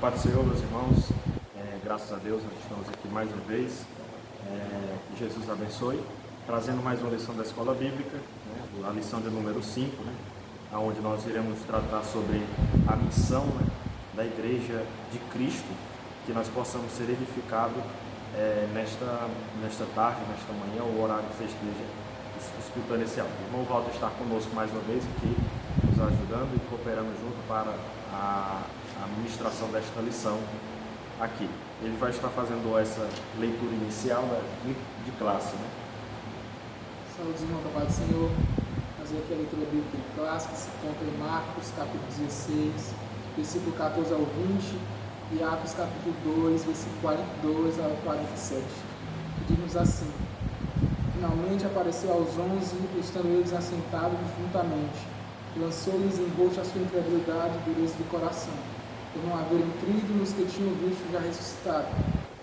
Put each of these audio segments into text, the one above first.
Paz do Senhor, meus irmãos, graças a Deus nós estamos aqui mais uma vez, que Jesus abençoe, trazendo mais uma lição da Escola Bíblica, né, a lição de número 5, né, onde nós iremos tratar sobre a missão, né, da Igreja de Cristo, que nós possamos ser edificados nesta tarde, nesta manhã, o horário que você esteja escutando esse áudio. O irmão Walter está conosco mais uma vez aqui, nos ajudando e cooperando junto para a ministração desta lição aqui. Ele vai estar fazendo essa leitura inicial de classe, né? Saúde, irmão, da paz do Senhor. Fazer aqui a leitura bíblica de classe, que se encontra em Marcos, capítulo 16, versículo 14 ao 20, e Atos, capítulo 2, versículo 42 ao 47. Pedimos assim: finalmente apareceu aos 11, estando eles assentados juntamente, lançou-lhes em rosto a sua incredulidade e dureza de coração, por não haverem crido nos que tinham visto já ressuscitado.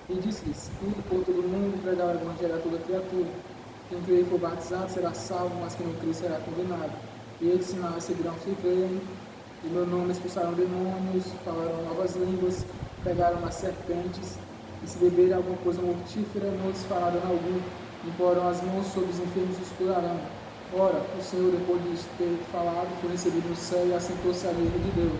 E disse-lhes: ide por todo o mundo, pregar o evangelho a toda criatura. Quem crer e for batizado será salvo, mas quem não crer será condenado. E estes sinais seguirão os que creem. Em meu nome expulsarão demônios, falarão novas línguas, pegaram as serpentes, e se beberem alguma coisa mortífera, não lhes fará dano algum, imporão as mãos sobre os enfermos e os curarão. Ora, o Senhor, depois de lhes ter falado, foi recebido no céu e assentou-se à direita de Deus.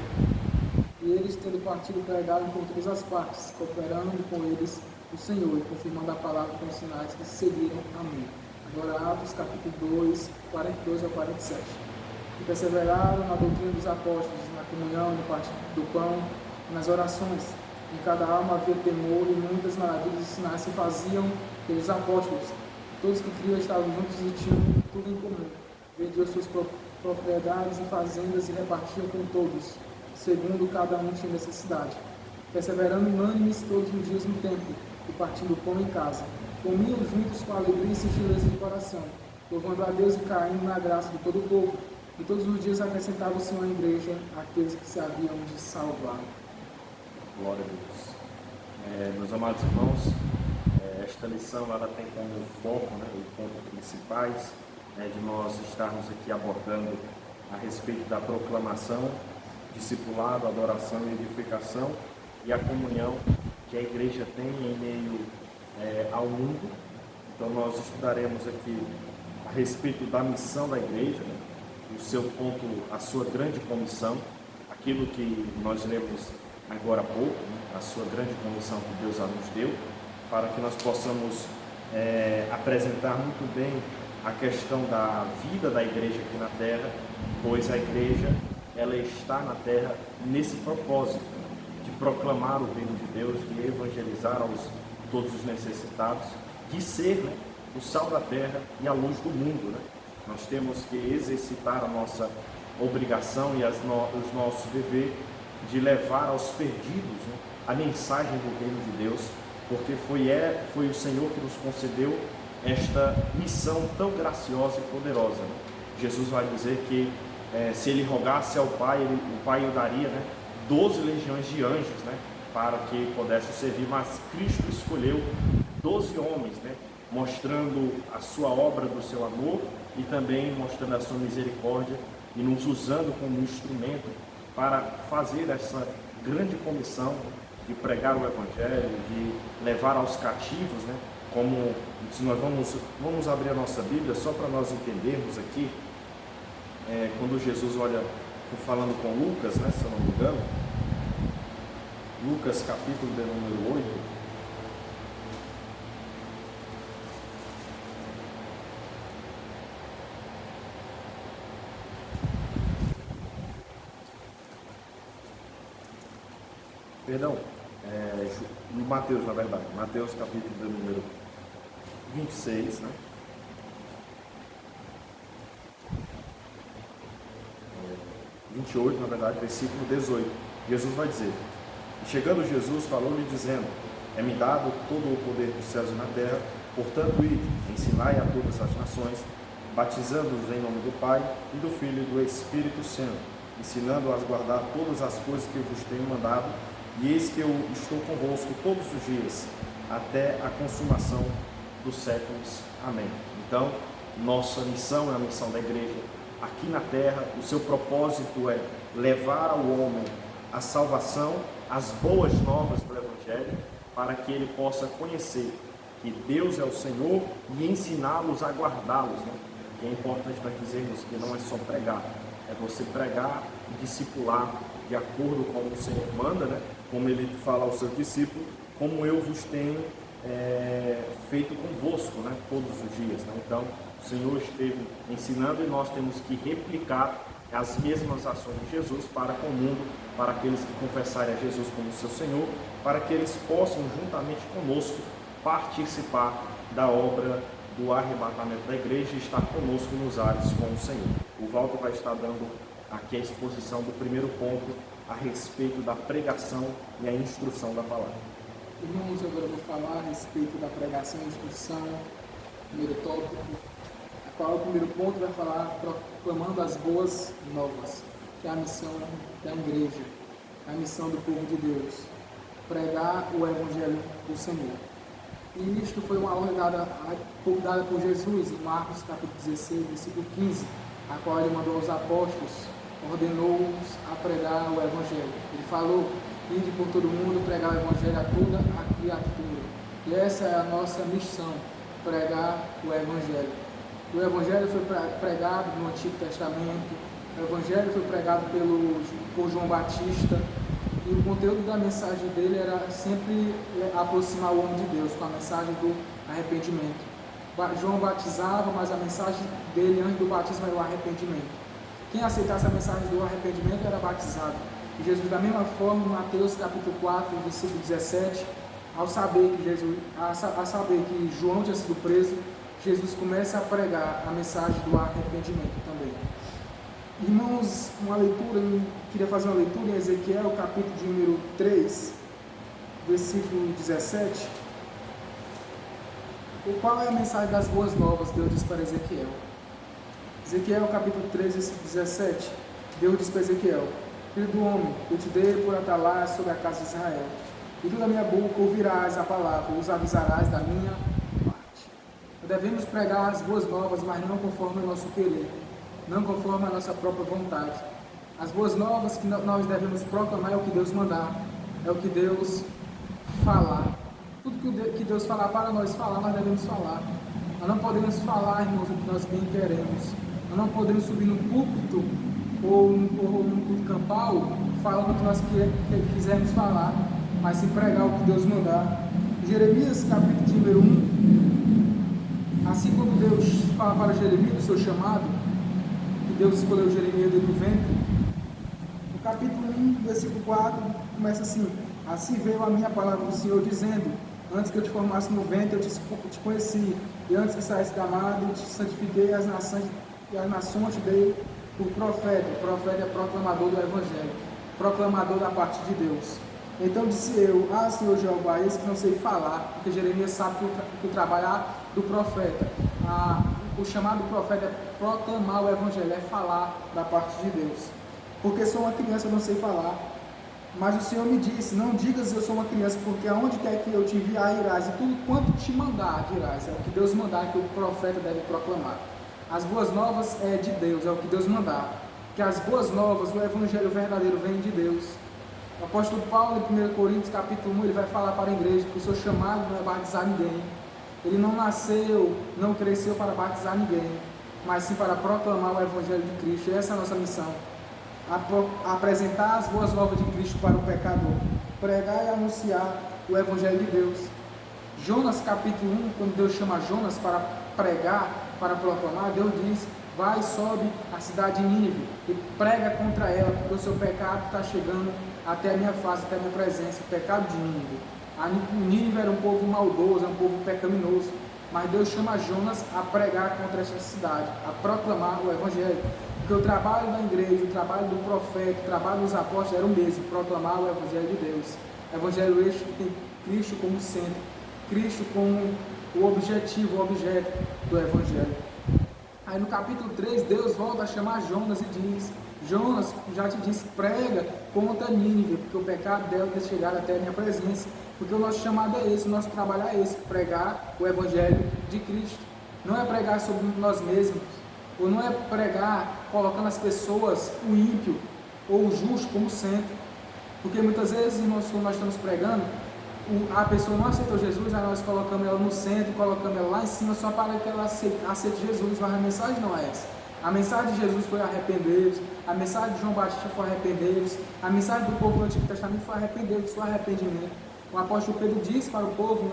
E eles, tendo partido, pregaram por todas as partes, cooperando com eles o Senhor e confirmando a palavra com os sinais que se seguiram. Amém. Agora Atos, capítulo 2, 42 a 47. E perseveraram na doutrina dos apóstolos, na comunhão, no partir do pão, nas orações. Em cada alma havia temor, e muitas maravilhas e sinais se faziam pelos apóstolos. Todos que criam estavam juntos e tinham tudo em comum. Vendiam suas propriedades e fazendas e repartiam com todos, segundo cada um tinha necessidade. Perseverando unânimes todos os dias no templo, e partindo pão em casa. Comiam juntos com alegria e singeleza de coração, louvando a Deus e caindo na graça de todo o povo. E todos os dias acrescentava o Senhor à igreja aqueles que se haviam de salvar. Glória a Deus. Meus amados irmãos, esta lição ela tem como foco, né, o ponto principais, de nós estarmos aqui abordando a respeito da proclamação, discipulado, adoração e edificação e a comunhão que a igreja tem em meio ao mundo. Então nós estudaremos aqui a respeito da missão da igreja, né, o seu ponto, a sua grande comissão, aquilo que nós lemos agora há pouco, né, a sua grande comissão que Deus nos deu, para que nós possamos apresentar muito bem a questão da vida da igreja aqui na terra, pois a igreja ela está na terra nesse propósito de proclamar o reino de Deus, de evangelizar todos os necessitados, de ser, né, o sal da terra e a luz do mundo, né? Nós temos que exercitar a nossa obrigação e os nossos deveres de levar aos perdidos, né, a mensagem do reino de Deus, porque foi o Senhor que nos concedeu esta missão tão graciosa e poderosa, né? Jesus vai dizer que se ele rogasse ao Pai, o Pai o daria, né, 12 legiões de anjos, né, para que pudesse servir, mas Cristo escolheu 12 homens, né, mostrando a sua obra do seu amor e também mostrando a sua misericórdia e nos usando como instrumento para fazer essa grande comissão de pregar o Evangelho, de levar aos cativos, né? Como se nós vamos abrir a nossa Bíblia só para nós entendermos aqui, quando Jesus olha, falando com Lucas, né, se eu não me engano, Lucas capítulo de número 8, perdão, Mateus, na verdade, Mateus capítulo de número 26, né? 28, na verdade, versículo 18. Jesus vai dizer: e chegando Jesus, falou-lhe dizendo: é-me dado todo o poder dos céus e na terra, portanto ide, ensinai a todas as nações, batizando-os em nome do Pai, e do Filho e do Espírito Santo, ensinando-os a guardar todas as coisas que eu vos tenho mandado, e eis que eu estou convosco todos os dias, até a consumação dos séculos. Amém. Então, nossa missão é a missão da igreja aqui na terra. O seu propósito é levar ao homem a salvação, as boas novas do Evangelho, para que ele possa conhecer que Deus é o Senhor e ensiná-los a guardá-los, né? Que é importante nós dizermos que não é só pregar, é você pregar e discipular de acordo com o Senhor manda, né? Como ele fala ao seu discípulo, como eu vos tenho feito convosco, né? Todos os dias, né? Então, o Senhor esteve ensinando e nós temos que replicar as mesmas ações de Jesus para com o mundo, para aqueles que confessarem a Jesus como seu Senhor, para que eles possam, juntamente conosco, participar da obra do arrebatamento da igreja e estar conosco nos ares com o Senhor. O Walter vai estar dando aqui a exposição do primeiro ponto a respeito da pregação e a instrução da palavra. Irmãos, agora eu vou falar a respeito da pregação e instrução, primeiro tópico. O primeiro ponto vai falar proclamando as boas novas, que é a missão da igreja, a missão do povo de Deus, pregar o Evangelho do Senhor. E isto foi uma ordem dada por Jesus em Marcos capítulo 16, versículo 15, a qual ele mandou aos apóstolos, ordenou-os a pregar o Evangelho. Ele falou: ide por todo mundo, pregar o Evangelho a toda a criatura. E essa é a nossa missão, pregar o Evangelho. O Evangelho foi pregado no Antigo Testamento, o Evangelho foi pregado por João Batista, e o conteúdo da mensagem dele era sempre aproximar o homem de Deus com a mensagem do arrependimento. João batizava, mas a mensagem dele antes do batismo era o arrependimento. Quem aceitasse a mensagem do arrependimento era batizado. E Jesus, da mesma forma, em Mateus capítulo 4, versículo 17, ao saber que João tinha sido preso, Jesus começa a pregar a mensagem do arrependimento também. Irmãos, queria fazer uma leitura em Ezequiel, capítulo de número 3, versículo 17. Qual é a mensagem das boas novas? Deus diz para Ezequiel. Ezequiel, capítulo 3, versículo 17. Deus diz para Ezequiel: filho do homem, eu te dei por atalaia sobre a casa de Israel, e tu da minha boca ouvirás a palavra, e os avisarás da minha parte. Devemos pregar as boas novas, mas não conforme o nosso querer, não conforme a nossa própria vontade. As boas novas que nós devemos proclamar é o que Deus mandar, é o que Deus falar. Tudo que Deus falar para nós falar, nós devemos falar. Nós não podemos falar, irmãos, o que nós bem queremos. Nós não podemos subir no púlpito ou no culto campal falando o que nós quisermos falar, mas se pregar o que Deus mandar. Jeremias, capítulo de número 1, assim como Deus fala para Jeremias do seu chamado, que Deus escolheu Jeremias desde o ventre, no capítulo 1, versículo 4, começa assim: assim veio a minha palavra do Senhor, dizendo: antes que eu te formasse no ventre, eu te conheci, e antes que saísse da madre, eu te santifiquei, as nações te dei por profeta. O profeta é proclamador do Evangelho, proclamador da parte de Deus. Então disse eu: Senhor Jeová, esse que não sei falar, porque Jeremias sabe que o trabalho do profeta, o chamado do profeta é proclamar o Evangelho, é falar da parte de Deus. Porque sou uma criança, eu não sei falar. Mas o Senhor me disse: não digas eu sou uma criança, porque aonde quer que eu te enviar, irás, e tudo quanto te mandar, dirás. É o que Deus mandar que o profeta deve proclamar. As boas novas é de Deus, é o que Deus mandar. Que as boas novas, o Evangelho verdadeiro vem de Deus. O apóstolo Paulo, em 1 Coríntios, capítulo 1, ele vai falar para a igreja que o seu chamado não é batizar ninguém. Ele não nasceu, não cresceu para batizar ninguém, mas sim para proclamar o Evangelho de Cristo. E essa é a nossa missão: apresentar as boas novas de Cristo para o pecador, pregar e anunciar o Evangelho de Deus. Jonas, capítulo 1, quando Deus chama Jonas para pregar, para proclamar, Deus diz: vai, sobe a cidade de Nínive e prega contra ela, porque o seu pecado está chegando até a minha face, até a minha presença, o pecado de Nínive. Nínive era um povo maldoso, é um povo pecaminoso, mas Deus chama Jonas a pregar contra essa cidade, a proclamar o Evangelho. Porque o trabalho da igreja, o trabalho do profeta, o trabalho dos apóstolos era o mesmo: proclamar o Evangelho de Deus. Evangelho este que tem Cristo como centro, Cristo como o objetivo, o objeto do Evangelho. Aí no capítulo 3, Deus volta a chamar Jonas e diz: Jonas, já te disse, prega contra Nínive, porque o pecado dela tem chegado até a minha presença. Porque o nosso chamado é esse, o nosso trabalho é esse: pregar o Evangelho de Cristo. Não é pregar sobre nós mesmos, ou não é pregar colocando as pessoas, o ímpio ou o justo, como centro. Porque muitas vezes, irmãos, quando nós estamos pregando, a pessoa não aceitou Jesus, aí nós colocamos ela no centro, colocamos ela lá em cima só para que ela aceite Jesus, mas a mensagem não é essa. A mensagem de Jesus foi arrepender-vos, a mensagem de João Batista foi arrepender-vos, a mensagem do povo do Antigo Testamento foi arrepender-vos, foi arrependimento. O apóstolo Pedro disse para o povo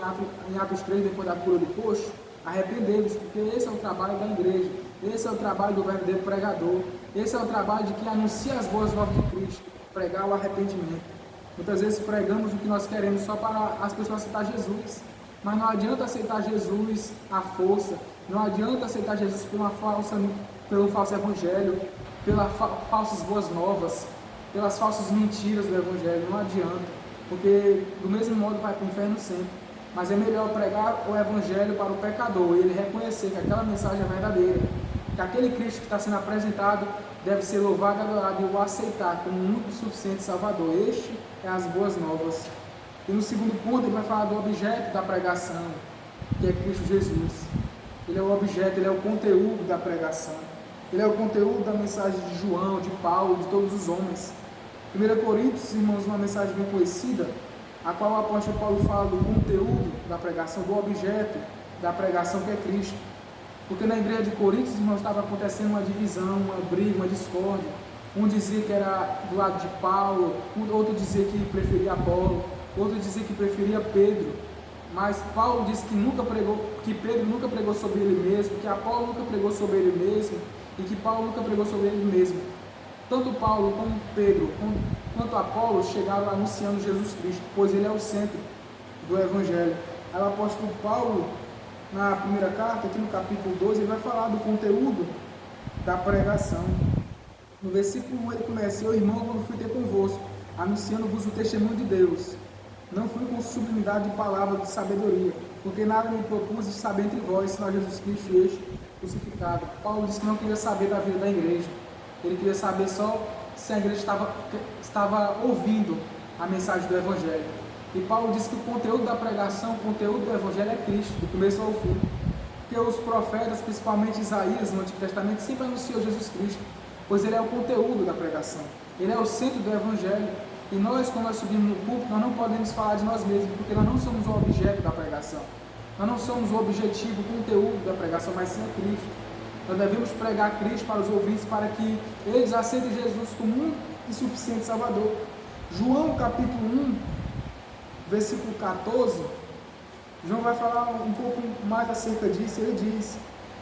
em Atos 3, depois da cura do coxo, arrependei-vos, porque esse é o trabalho da igreja, esse é o trabalho do verdadeiro pregador, esse é o trabalho de quem anuncia as boas novas de Cristo, pregar o arrependimento. Muitas vezes pregamos o que nós queremos só para as pessoas aceitar Jesus, mas não adianta aceitar Jesus à força, não adianta aceitar Jesus pelo falso evangelho, pelas falsas boas novas, pelas falsas mentiras do evangelho, não adianta, porque do mesmo modo vai para o inferno sempre. Mas é melhor pregar o evangelho para o pecador e ele reconhecer que aquela mensagem é verdadeira, que aquele Cristo que está sendo apresentado deve ser louvado e adorado, e o aceitar como um único e suficiente Salvador. Este é as boas novas. E no segundo ponto ele vai falar do objeto da pregação, que é Cristo Jesus. Ele é o objeto, ele é o conteúdo da pregação. Ele é o conteúdo da mensagem de João, de Paulo, de todos os homens. 1 Coríntios, irmãos, uma mensagem bem conhecida, a qual o apóstolo Paulo fala do conteúdo da pregação, do objeto da pregação, que é Cristo. Porque na igreja de Coríntios, irmãos, estava acontecendo uma divisão, uma briga, uma discórdia. Um dizia que era do lado de Paulo, outro dizia que preferia Apolo, outro dizia que preferia Pedro. Mas Paulo disse que Pedro nunca pregou sobre ele mesmo, que Apolo nunca pregou sobre ele mesmo, e que Paulo nunca pregou sobre ele mesmo. Tanto Paulo como Pedro, quanto Apolo, chegaram anunciando Jesus Cristo, pois ele é o centro do Evangelho. Aí o apóstolo Paulo, na primeira carta, aqui no capítulo 12, ele vai falar do conteúdo da pregação. No versículo 1 ele começa: eu, irmão, quando fui ter convosco, anunciando-vos o testemunho de Deus, não fui com sublimidade de palavra de sabedoria, porque nada me propus de saber entre vós, senão Jesus Cristo e este crucificado. Paulo disse que não queria saber da vida da igreja, ele queria saber só se a igreja estava ouvindo a mensagem do Evangelho. E Paulo disse que o conteúdo da pregação, o conteúdo do Evangelho é Cristo, do começo ao fim. Porque os profetas, principalmente Isaías, no Antigo Testamento, sempre anunciou Jesus Cristo, pois ele é o conteúdo da pregação, ele é o centro do Evangelho. E nós, quando nós subimos no púlpito, nós não podemos falar de nós mesmos, porque nós não somos o objeto da pregação, nós não somos o objetivo, o conteúdo da pregação, mas sim é Cristo. Nós devemos pregar Cristo para os ouvintes, para que eles aceitem Jesus como um e suficiente Salvador. João capítulo 1, versículo 14, João vai falar um pouco mais acerca disso. Ele diz: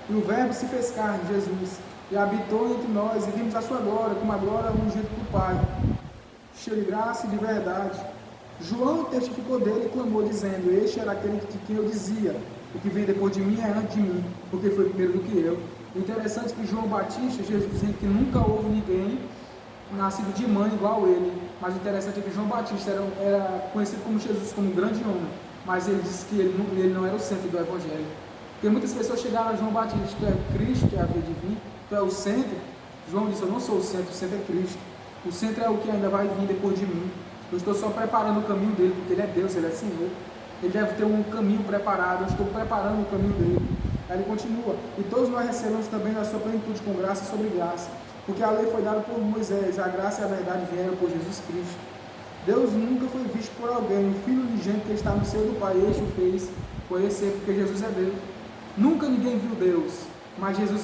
e o verbo se fez carne, Jesus, e habitou entre nós, e vimos a sua glória, como a glória ungida do Pai, cheio de graça e de verdade. João testificou dele e clamou, dizendo: este era aquele de quem eu dizia, o que vem depois de mim é antes de mim, porque foi primeiro do que eu. O interessante é que João Batista, Jesus dizendo que nunca houve ninguém nascido de mãe igual ele, mas o interessante é que João Batista era conhecido como Jesus, como um grande homem, mas ele disse que ele não era o centro do Evangelho. Porque muitas pessoas chegaram a João Batista: tu é Cristo, que é a via de vir, tu é o centro. João disse: eu não sou o centro é Cristo. O centro é o que ainda vai vir depois de mim. Eu estou só preparando o caminho dele, porque ele é Deus, ele é Senhor. Ele deve ter um caminho preparado, eu estou preparando o caminho dele. Aí ele continua: e todos nós recebemos também da sua plenitude com graça sobre graça, porque a lei foi dada por Moisés, a graça e a verdade vieram por Jesus Cristo. Deus nunca foi visto por alguém, o Filho unigênito que está no seio do Pai, este o fez conhecer, porque Jesus é Deus. Nunca ninguém viu Deus, mas Jesus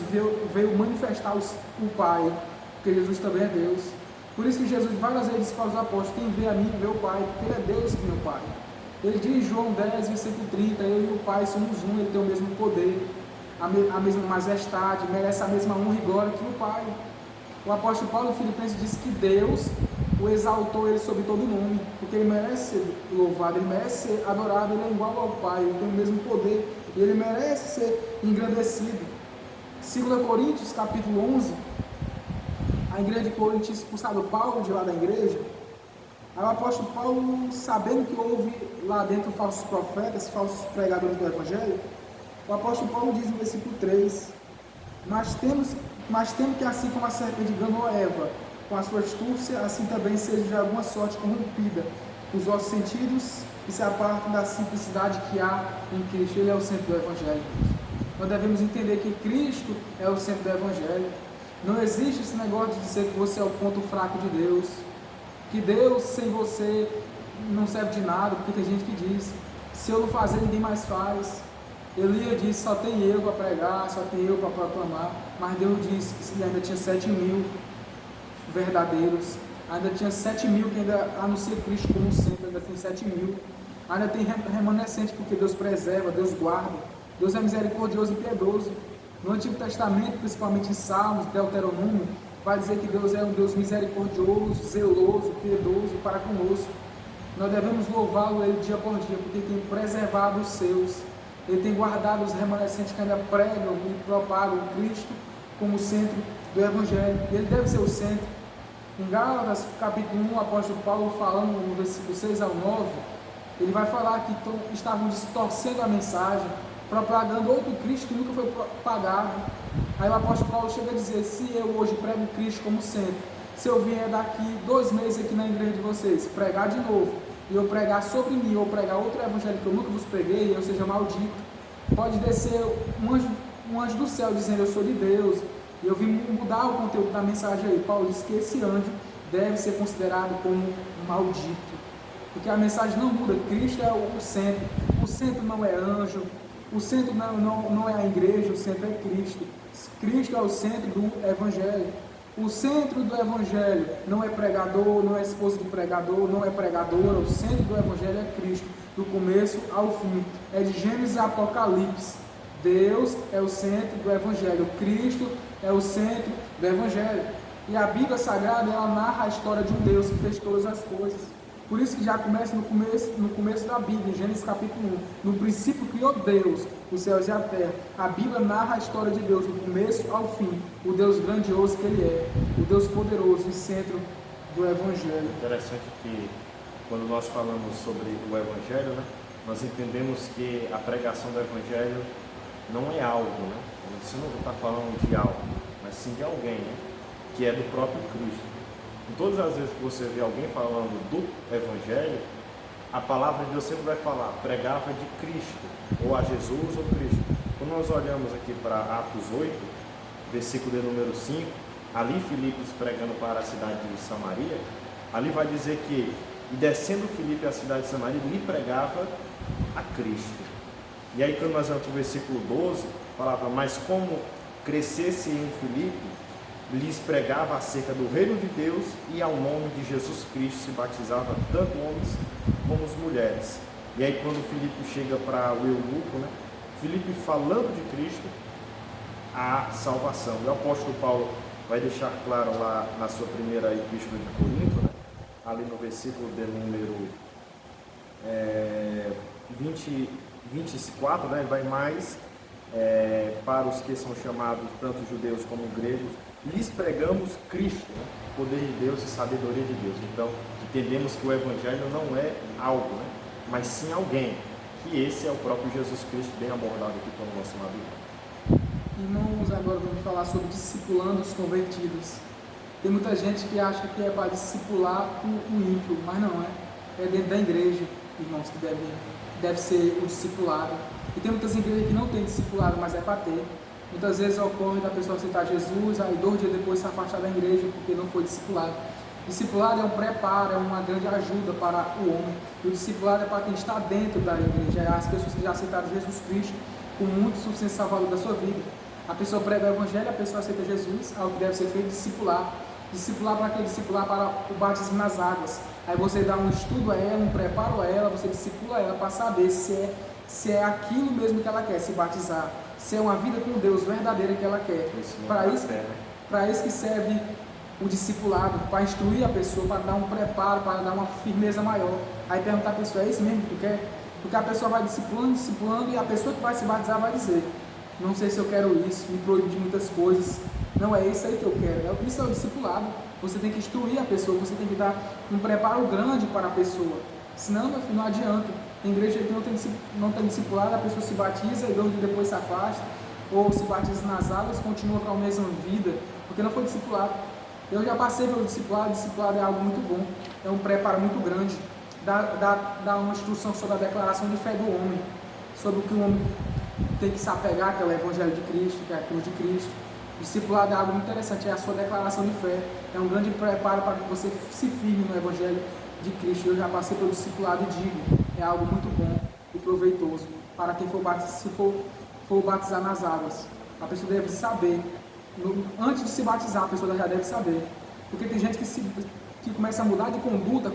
veio manifestar o Pai, porque Jesus também é Deus. Por isso que Jesus várias vezes disse para os apóstolos: quem vê a mim vê o Pai, porque ele é Deus que vê o Pai. Ele diz em João 10, versículo 30, eu e o Pai somos um, ele tem o mesmo poder, a mesma majestade, merece a mesma honra e glória que o Pai. O apóstolo Paulo em Filipenses diz que Deus o exaltou ele sobre todo nome, porque ele merece ser louvado, ele merece ser adorado, ele é igual ao Pai, ele tem o mesmo poder, e ele merece ser engrandecido. 2 Coríntios capítulo 11, a igreja de Corinto tinha expulsado Paulo de lá da igreja. Aí o apóstolo Paulo, sabendo que houve lá dentro falsos profetas, falsos pregadores do Evangelho, o apóstolo Paulo diz no versículo 3, mas temos que assim como a serpente enganou a Eva com a sua astúcia, assim também seja de alguma sorte corrompida os vossos sentidos e se apartem da simplicidade que há em Cristo. Ele é o centro do Evangelho. Nós devemos entender que Cristo é o centro do Evangelho. Não existe esse negócio de dizer que você é o ponto fraco de Deus. Que Deus sem você não serve de nada, porque tem gente que diz, se eu não fazer, ninguém mais faz. Elias disse, só tem eu para pregar, só tem eu para proclamar, mas Deus disse que ainda tinha 7.000 verdadeiros, ainda tinha 7.000 que ainda anuncia Cristo como centro, ainda tem 7.000, ainda tem remanescente, porque Deus preserva, Deus guarda, Deus é misericordioso e piedoso. No Antigo Testamento, principalmente em Salmos, Deuteronômio, vai dizer que Deus é um Deus misericordioso, zeloso, piedoso para conosco. Nós devemos louvá-lo Ele dia por dia, porque Ele tem preservado os seus, Ele tem guardado os remanescentes que ainda pregam e propagam Cristo como centro do Evangelho. Ele deve ser o centro. Em Gálatas, capítulo 1, o apóstolo Paulo falando no versículo 6 ao 9, ele vai falar que estavam distorcendo a mensagem, propagando outro Cristo que nunca foi propagado. Aí o apóstolo Paulo chega a dizer, se eu hoje prego Cristo como centro, se eu vier daqui 2 meses aqui na igreja de vocês, pregar de novo, e eu pregar sobre mim, ou pregar outro evangelho que eu nunca vos preguei, eu seja maldito, pode descer um anjo do céu dizendo, eu sou de Deus, e eu vim mudar o conteúdo da mensagem aí. Paulo diz que esse anjo deve ser considerado como maldito, porque a mensagem não muda, Cristo é o centro não é anjo, o centro não é a igreja, o centro é Cristo. Cristo é o centro do Evangelho. O centro do Evangelho não é pregador, não é esposa de pregador, não é pregadora. O centro do Evangelho é Cristo, do começo ao fim. É de Gênesis a Apocalipse. Deus é o centro do Evangelho. Cristo é o centro do Evangelho. E a Bíblia Sagrada, ela narra a história de um Deus que fez todas as coisas. Por isso que já começa no começo da Bíblia, em Gênesis capítulo 1. No princípio criou Deus os céus e a terra. A Bíblia narra a história de Deus, do começo ao fim. O Deus grandioso que Ele é. O Deus poderoso e centro do Evangelho. Interessante que quando nós falamos sobre o Evangelho, né, nós entendemos que a pregação do Evangelho não é algo, né? Você não está falando de algo, mas sim de alguém, né, que é do próprio Cristo. Em todas as vezes que você vê alguém falando do Evangelho, a palavra de Deus sempre vai falar, pregava de Cristo, ou a Jesus ou Cristo. Quando nós olhamos aqui para Atos 8, versículo de número 5, ali Filipos pregando para a cidade de Samaria, ali vai dizer que, e descendo Filipe à cidade de Samaria, lhe pregava a Cristo. E aí quando nós vamos para o versículo 12, falava, mas como crescesse em Filipe, lhes pregava acerca do reino de Deus e ao nome de Jesus Cristo se batizava tanto homens como as mulheres. E aí quando Filipe chega para o eunuco, né, Filipe falando de Cristo, a salvação. E o apóstolo Paulo vai deixar claro lá na sua primeira epístola de Corinto, né, ali no versículo de número 24, né, vai mais para os que são chamados tanto judeus como gregos, lhes pregamos Cristo, né? Poder de Deus e sabedoria de Deus. Então, entendemos que o Evangelho não é algo, né? Mas sim alguém, que esse é o próprio Jesus Cristo, bem abordado aqui pelo nosso Bíblia. Irmãos, agora vamos falar sobre discipulando os convertidos. Tem muita gente que acha que é para discipular o ímpio, mas não é. É dentro da igreja, irmãos, que deve ser o discipulado. E tem muitas igrejas que não tem discipulado, mas é para ter. Muitas vezes ocorre da pessoa aceitar Jesus, aí 2 dias depois se afastar da igreja porque não foi discipulado. Discipulado é um preparo, é uma grande ajuda para o homem. E o discipulado é para quem está dentro da igreja, é as pessoas que já aceitaram Jesus Cristo como muito suficiente salvador da sua vida. A pessoa prega o Evangelho, a pessoa aceita Jesus, algo que deve ser feito, discipular. Discipular para quê? Discipular para o batismo nas águas. Aí você dá um estudo a ela, um preparo a ela, você discipula ela para saber se é aquilo mesmo que ela quer, se batizar. Se é uma vida com Deus verdadeira que ela quer. Para isso que serve o discipulado, para instruir a pessoa, para dar um preparo, para dar uma firmeza maior. Aí perguntar à pessoa, é isso mesmo que tu quer? Porque a pessoa vai discipulando, e a pessoa que vai se batizar vai dizer, não sei se eu quero isso, me proíbe de muitas coisas, não é isso aí que eu quero. Isso é o discipulado. Você tem que instruir a pessoa, você tem que dar um preparo grande para a pessoa, senão não adianta. Em igreja que não tem discipulado, a pessoa se batiza e 2 dias depois se afasta, ou se batiza nas águas, continua com a mesma vida, porque não foi discipulado. Eu já passei pelo discipulado é algo muito bom, é um preparo muito grande, dá uma instrução sobre a declaração de fé do homem, sobre o que o homem tem que se apegar, que é o Evangelho de Cristo, que é a cruz de Cristo, Discipulado é algo muito interessante, é a sua declaração de fé, é um grande preparo para que você se firme no Evangelho de Cristo. Eu já passei pelo discipulado e digo, é algo muito bom e proveitoso para quem for batizar nas águas. A pessoa deve saber, antes de se batizar, a pessoa já deve saber, porque tem gente que começa a mudar de conduta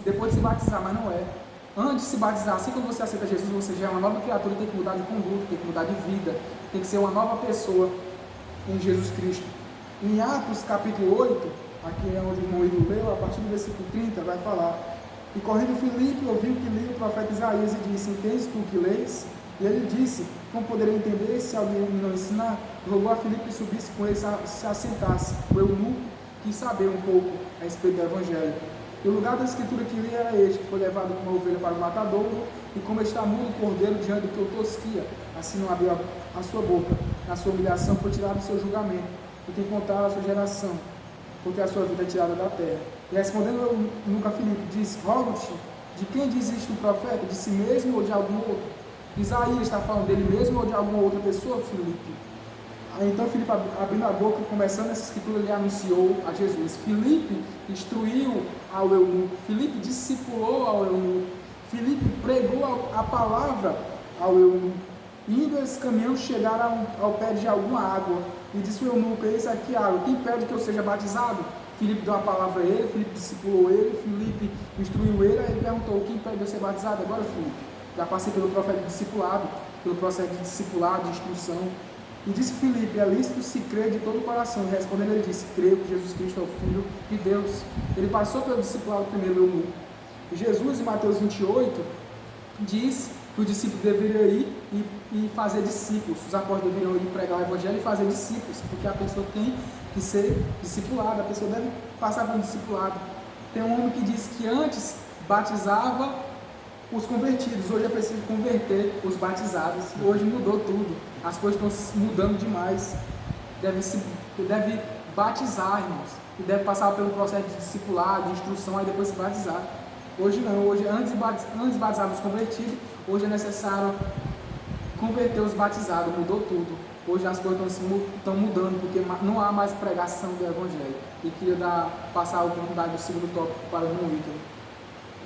depois de se batizar, mas não é. Antes de se batizar, assim como você aceita Jesus, você já é uma nova criatura, tem que mudar de conduta, tem que mudar de vida, tem que ser uma nova pessoa em Jesus Cristo. Em Atos capítulo 8, aqui é onde o irmão Ivo leu, a partir do versículo 30, vai falar: E correndo Filipe, ouviu que lia o profeta Isaías e disse: Entendes tu que lês? E ele disse: Como poderei entender se alguém me não ensinar? Rogou a Filipe que subisse com ele se assentasse. O eunuco quis saber um pouco a respeito do Evangelho. E o lugar da escritura que lia era este: que foi levado como uma ovelha para o matadouro, e como está mudo o cordeiro diante do que o tosquia, assim não abriu a sua boca. Na sua humilhação foi tirado o seu julgamento, e quem contará a sua geração, porque a sua vida é tirada da terra. E respondendo eunuco a Filipe, disse: Rogo-te, de quem diz isto o profeta? De si mesmo ou de algum outro? Isaías está falando dele mesmo ou de alguma outra pessoa, Filipe? Então Filipe, abrindo a boca, começando essa escritura, ele anunciou a Jesus. Filipe instruiu ao eunuco, Filipe discipulou ao eunuco, Filipe pregou a palavra ao eunuco. Indo esse caminhão, chegaram ao pé de alguma água, e disse o eunuco: Eis aqui a água, quem pede que eu seja batizado? Filipe deu a palavra a ele, Filipe discipulou ele, Filipe instruiu ele, aí ele perguntou: quem pede eu ser batizado? Agora, Filipe, já passei pelo profeta de discipulado, pelo processo de discipulado, de instrução. E disse Filipe: é lícito se crer de todo o coração. E respondendo, ele disse: creio que Jesus Cristo é o Filho de Deus. Ele passou pelo discipulado primeiro, eunuco. E Jesus, em Mateus 28, diz que o discípulo deveria ir e fazer discípulos. Os apóstolos deveriam ir pregar o Evangelho e fazer discípulos, porque a pessoa tem que ser discipulada, a pessoa deve passar por um discipulado. Tem um homem que diz que antes batizava os convertidos, hoje é preciso converter os batizados. Hoje mudou tudo, as coisas estão mudando demais. Deve batizar, irmãos, e deve passar pelo processo de discipulado, de instrução, aí depois se batizar. Hoje não, hoje antes batizava os convertidos, hoje é necessário converter os batizados, mudou tudo. Hoje as coisas estão mudando, porque não há mais pregação do Evangelho. E queria passar a oportunidade do segundo tópico para o irmão Ítalo.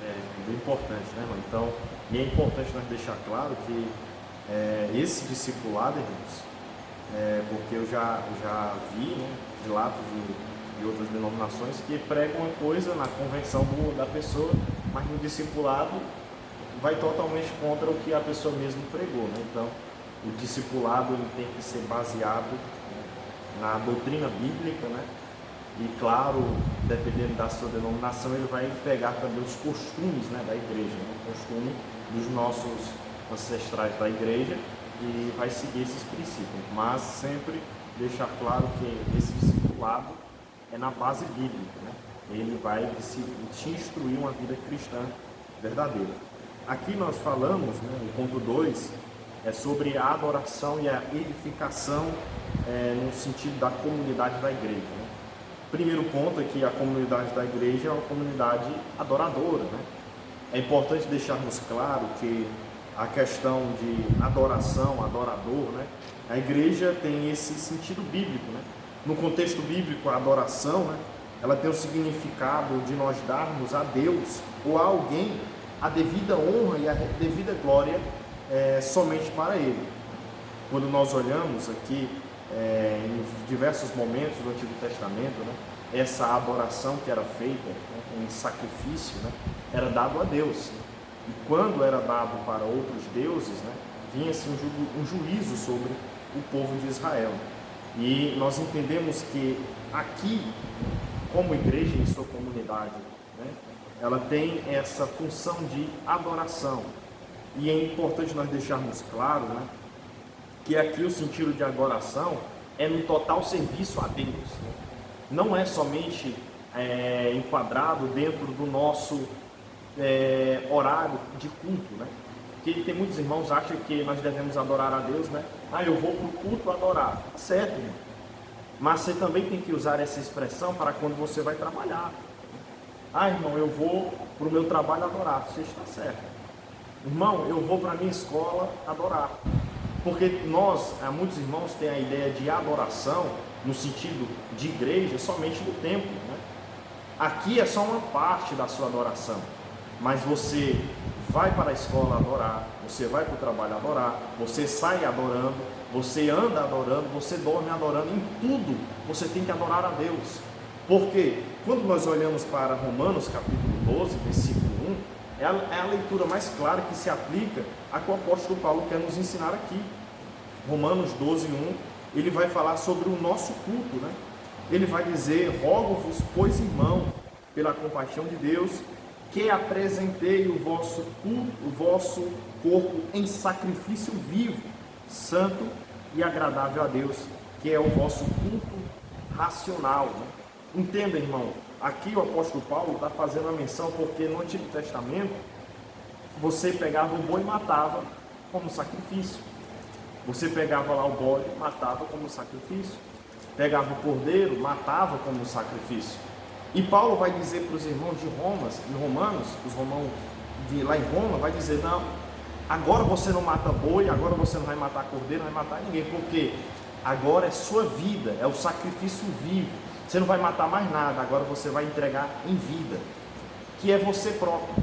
É bem importante, né, irmão? Então, e é importante nós deixar claro que esse discipulado, irmãos, porque eu já vi, né, relatos de outras denominações que pregam uma coisa na convenção da pessoa, mas no discipulado vai totalmente contra o que a pessoa mesmo pregou, né? Então, o discipulado ele tem que ser baseado, né, na doutrina bíblica, né? E claro, dependendo da sua denominação, ele vai pegar também os costumes, né, da igreja, né? O costume dos nossos ancestrais da igreja, e vai seguir esses princípios, mas sempre deixar claro que esse discipulado é na base bíblica, né? Ele vai te instruir uma vida cristã verdadeira. Aqui nós falamos, né, o ponto 2 é sobre a adoração e a edificação no sentido da comunidade da igreja, né? Primeiro ponto é que a comunidade da igreja é uma comunidade adoradora, né? É importante deixarmos claro que a questão de adoração, adorador, né? A igreja tem esse sentido bíblico, né? No contexto bíblico, a adoração, né, ela tem o significado de nós darmos a Deus ou a alguém a devida honra e a devida glória somente para Ele. Quando nós olhamos aqui em diversos momentos do Antigo Testamento, né, essa adoração que era feita, né, em sacrifício, né, era dado a Deus. E quando era dado para outros deuses, né, vinha-se um juízo sobre o povo de Israel. E nós entendemos que aqui, como igreja em sua comunidade, né, ela tem essa função de adoração. E é importante nós deixarmos claro, né, que aqui o sentido de adoração é no total serviço a Deus, né? Não é somente enquadrado dentro do nosso horário de culto, né? Porque tem muitos irmãos que acham que nós devemos adorar a Deus, né? Eu vou para o culto adorar. Tá certo, irmão. Mas você também tem que usar essa expressão para quando você vai trabalhar. Irmão, eu vou para o meu trabalho adorar. Você está certo. Irmão, eu vou para a minha escola adorar. Porque muitos irmãos têm a ideia de adoração, no sentido de igreja, somente no templo, né? Aqui é só uma parte da sua adoração, mas você vai para a escola adorar, você vai para o trabalho adorar, você sai adorando, você anda adorando, você dorme adorando, em tudo você tem que adorar a Deus. Porque quando nós olhamos para Romanos capítulo 12, versículo 1, é a leitura mais clara que se aplica a que o apóstolo Paulo quer nos ensinar aqui. Romanos 12, 1, ele vai falar sobre o nosso culto, né? Ele vai dizer: rogo-vos, pois, irmão, pela compaixão de Deus, que apresentei o vosso corpo em sacrifício vivo, santo e agradável a Deus, que é o vosso culto racional, né? Entenda, irmão, aqui o apóstolo Paulo está fazendo a menção porque no Antigo Testamento você pegava o boi e matava como sacrifício. Você pegava lá o bode, matava como sacrifício. Pegava o cordeiro, matava como sacrifício. E Paulo vai dizer para os irmãos de Romanos, os irmãos de lá em Roma, vai dizer: não, agora você não mata boi, agora você não vai matar cordeiro, não vai matar ninguém, porque agora é sua vida, é o sacrifício vivo. Você não vai matar mais nada, agora você vai entregar em vida, que é você próprio.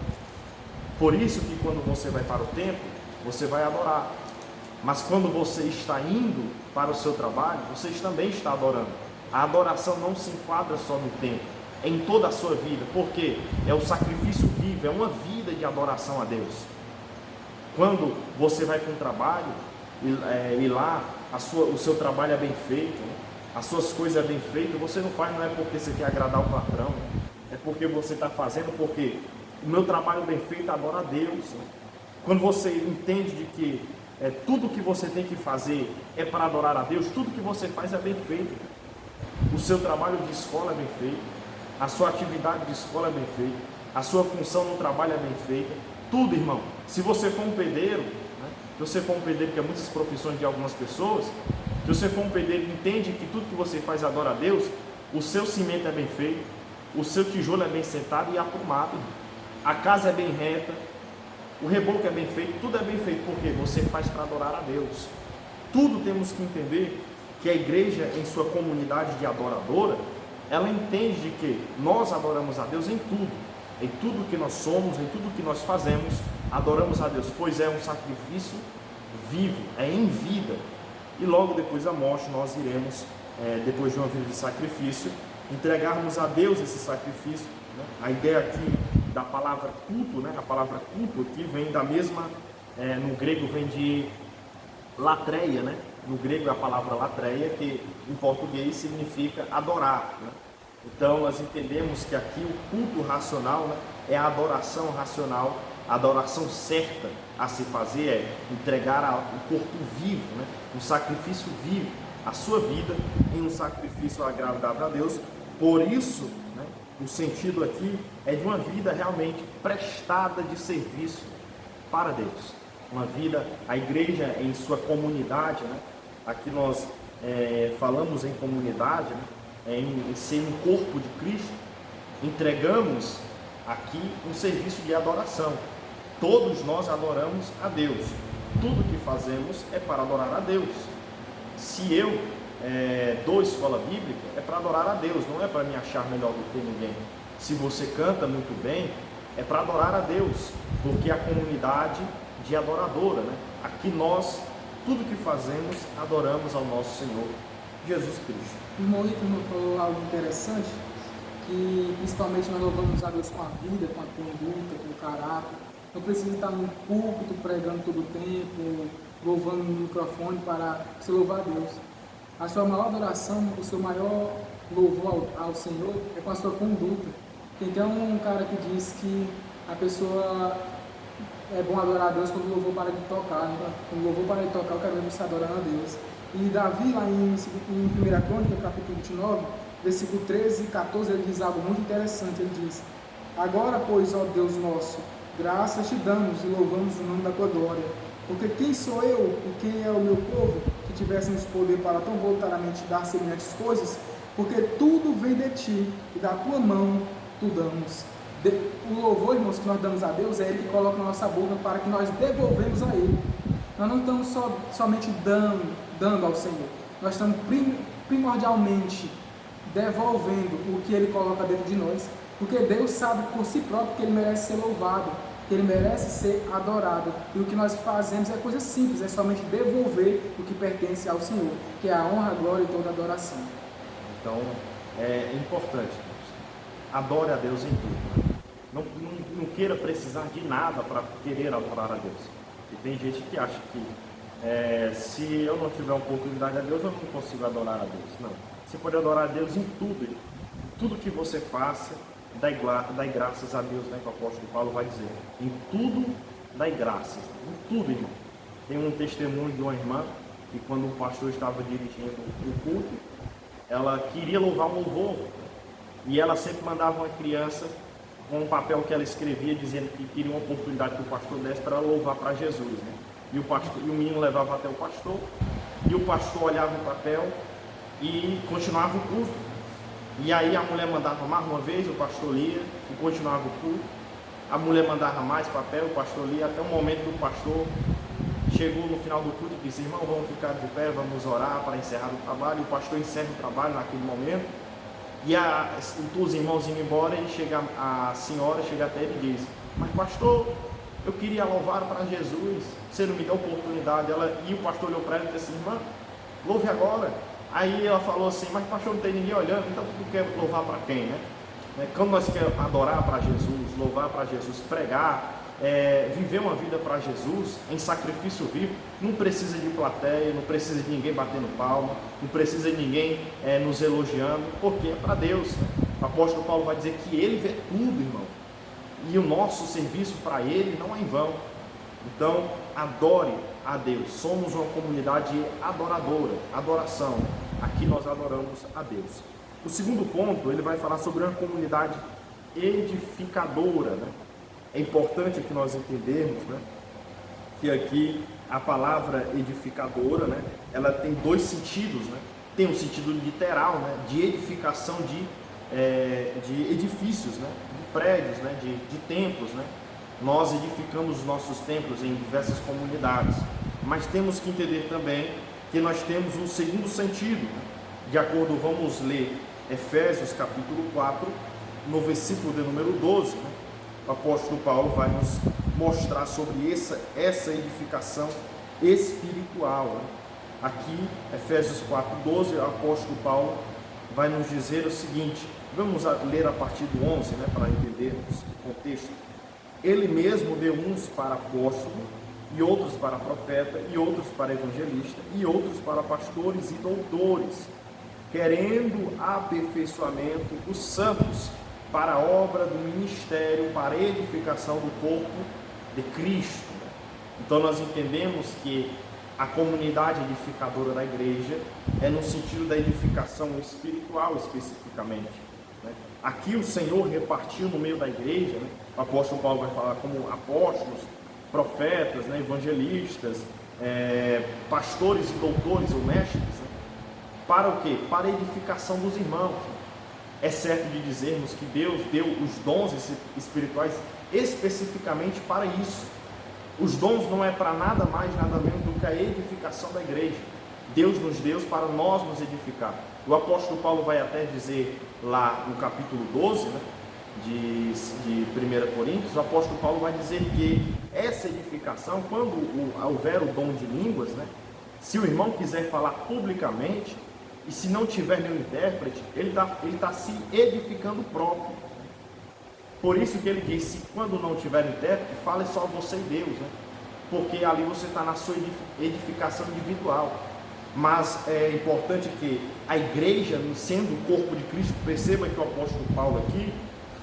Por isso que quando você vai para o templo, você vai adorar. Mas quando você está indo para o seu trabalho, você também está adorando. A adoração não se enquadra só no templo, é em toda a sua vida, porque é o sacrifício vivo, é uma vida de adoração a Deus. Quando você vai para um trabalho e lá o seu trabalho é bem feito, né? As suas coisas é bem feitas, você não faz, não é porque você quer agradar o patrão, né? É porque você está fazendo porque o meu trabalho bem feito adora a Deus, né? Quando você entende de que tudo que você tem que fazer é para adorar a Deus, tudo que você faz é bem feito. O seu trabalho de escola é bem feito, a sua atividade de escola é bem feita, a sua função no trabalho é bem feita, tudo, irmão. Se você for um pedreiro, né? Se você for um pedreiro, que é muitas profissões de algumas pessoas, se você for um pedreiro, entende que tudo que você faz adora a Deus, o seu cimento é bem feito, o seu tijolo é bem sentado e aprumado, a casa é bem reta, o reboco é bem feito, tudo é bem feito, porque você faz para adorar a Deus. Tudo temos que entender que a igreja, em sua comunidade de adoradora, ela entende de que nós adoramos a Deus em tudo que nós somos, em tudo que nós fazemos, adoramos a Deus, pois é um sacrifício vivo, é em vida. E logo depois da morte nós iremos, depois de uma vida de sacrifício, entregarmos a Deus esse sacrifício, né? A ideia aqui da palavra culto, né? A palavra culto aqui vem da mesma, no grego vem de latreia, né? No grego é a palavra latreia, que em português significa adorar, né? Então nós entendemos que aqui o culto racional, né, é a adoração racional, a adoração certa a se fazer é entregar o corpo vivo, né, um sacrifício vivo, a sua vida em um sacrifício agradável a Deus. Por isso, né, o sentido aqui é de uma vida realmente prestada de serviço para Deus, uma vida, a igreja em sua comunidade, né? Aqui nós falamos em comunidade, né? Em ser um corpo de Cristo, entregamos aqui um serviço de adoração. Todos nós adoramos a Deus, tudo que fazemos é para adorar a Deus. Se eu dou escola bíblica, é para adorar a Deus, não é para me achar melhor do que ninguém. Se você canta muito bem, é para adorar a Deus, porque é a comunidade de adoradora, né? Aqui nós, tudo que fazemos, adoramos ao nosso Senhor Jesus Cristo. O irmão Ítalo falou algo interessante, que principalmente nós louvamos a Deus com a vida, com a conduta, com o caráter. Não precisa estar no púlpito pregando todo o tempo, louvando no microfone para se louvar a Deus. A sua maior adoração, o seu maior louvor ao Senhor é com a sua conduta. Tem um cara que diz que a pessoa é bom adorar a Deus quando o louvor para de tocar, né? Quando o louvor para de tocar, eu quero ver você adorando a Deus. E Davi, lá em 1 Crônica, capítulo 29, versículo 13 e 14, ele diz algo muito interessante. Ele diz: agora, pois, ó Deus nosso, graças te damos e louvamos o nome da tua glória. Porque quem sou eu e quem é o meu povo que tivéssemos poder para tão voluntariamente dar semelhantes coisas? Porque tudo vem de ti e da tua mão tu damos. O louvor, irmãos, que nós damos a Deus é Ele que coloca na nossa boca para que nós devolvemos a Ele. nós não estamos somente dando ao Senhor, nós estamos primordialmente devolvendo o que Ele coloca dentro de nós, porque Deus sabe por si próprio que Ele merece ser louvado, que Ele merece ser adorado, e o que nós fazemos é coisa simples, é somente devolver o que pertence ao Senhor, que é a honra, a glória e toda a adoração. Então, é importante, adore a Deus em tudo, né? Não queira precisar de nada para querer adorar a Deus. E tem gente que acha que se eu não tiver oportunidade a Deus, eu não consigo adorar a Deus. Não, você pode adorar a Deus em tudo que você faça, dai graças a Deus, né, que o apóstolo Paulo vai dizer. Em tudo dai graças, em tudo, irmão. Tem um testemunho de uma irmã que quando o pastor estava dirigindo o culto, ela queria louvar um louvor, e ela sempre mandava uma criança com um papel que ela escrevia dizendo que queria uma oportunidade que o pastor desse para louvar para Jesus, né? E o menino levava até o pastor, e o pastor olhava o papel e continuava o culto. E aí a mulher mandava mais uma vez, o pastor lia e continuava o culto. A mulher mandava mais papel, o pastor lia, até o momento que o pastor chegou no final do culto e disse: irmão, vamos ficar de pé, vamos orar para encerrar o trabalho. E o pastor encerra o trabalho naquele momento, e os irmãos indo embora, e a senhora chega até ele e diz: mas pastor, eu queria louvar para Jesus, você não me deu oportunidade. E o pastor olhou para ela e disse: irmã, louve agora. Aí ela falou assim: mas pastor, não tem ninguém olhando, então tu quer louvar para quem, né? Quando nós queremos adorar para Jesus, louvar para Jesus, pregar, viver uma vida para Jesus em sacrifício vivo, não precisa de plateia, não precisa de ninguém batendo palma, não precisa de ninguém nos elogiando, porque é para Deus. O apóstolo Paulo vai dizer que Ele vê tudo, irmão, e o nosso serviço para Ele não é em vão. Então, adore a Deus. Somos uma comunidade adoradora, adoração. Aqui nós adoramos a Deus. O segundo ponto, ele vai falar sobre uma comunidade edificadora, né? É importante que nós entendermos, né, que aqui a palavra edificadora, né, ela tem dois sentidos, né? Tem um sentido literal, né, de edificação de edifícios, né, de prédios, né, de templos, né? Nós edificamos os nossos templos em diversas comunidades, mas temos que entender também que nós temos um segundo sentido, né? De acordo, vamos ler Efésios capítulo 4, no versículo de número 12, né? O apóstolo Paulo vai nos mostrar sobre essa edificação espiritual, né? Aqui, Efésios 4:12, o apóstolo Paulo vai nos dizer o seguinte, vamos ler a partir do 11, né, para entendermos o contexto. Ele mesmo deu uns para apóstolo, e outros para profeta, e outros para evangelista, e outros para pastores e doutores, querendo aperfeiçoamento dos santos, para a obra do ministério, para a edificação do corpo de Cristo. Então nós entendemos que a comunidade edificadora da igreja é no sentido da edificação espiritual especificamente, né? Aqui o Senhor repartiu no meio da igreja, né? O apóstolo Paulo vai falar como apóstolos, profetas, né? Evangelistas, pastores e doutores ou mestres, né? Para o quê? Para a edificação dos irmãos. É certo de dizermos que Deus deu os dons espirituais especificamente para isso. Os dons não é para nada mais, nada menos do que a edificação da igreja. Deus nos deu para nós nos edificar. O apóstolo Paulo vai até dizer lá no capítulo 12, né, de 1 Coríntios, o apóstolo Paulo vai dizer que essa edificação, quando houver o dom de línguas, né, se o irmão quiser falar publicamente, e se não tiver nenhum intérprete, ele tá se edificando próprio. Por isso que ele disse, quando não tiver intérprete, fale só você e Deus, né? Porque ali você está na sua edificação individual. Mas é importante que a igreja, sendo o corpo de Cristo, perceba que o apóstolo Paulo aqui